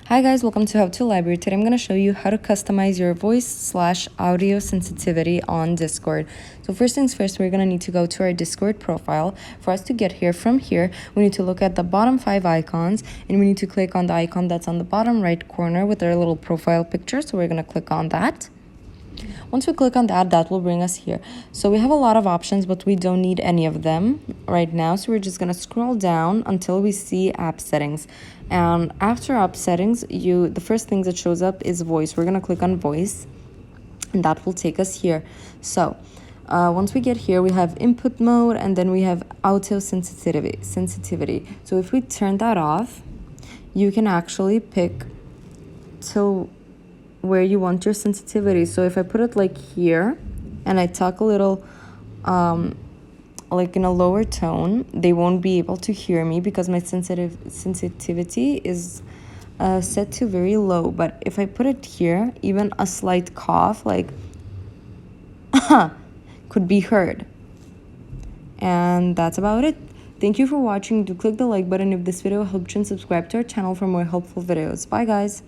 Hi guys, welcome to How to Library. Today I'm going to show you how to customize your voice/audio sensitivity on Discord. So first things first, we're going to need to go to our Discord profile. For us to get here, from here, we need to look at the bottom 5 icons and we need to click on the icon that's on the bottom right corner with our little profile picture. So we're going to click on that. Once we click on that, that will bring us here. So we have a lot of options, but we don't need any of them right now. So we're just going to scroll down until we see app settings. And after app settings, the first thing that shows up is voice. We're going to click on voice and that will take us here. So once we get here, we have input mode and then we have auto sensitivity. So if we turn that off, you can actually pick till where you want your sensitivity. So if I put it like here and I talk a little like in a lower tone, they won't be able to hear me because my sensitivity is set to very low. But if I put it here, even a slight cough like could be heard. And that's about it. Thank you for watching. Do click the like button if this video helped you, and subscribe to our channel for more helpful videos. Bye guys.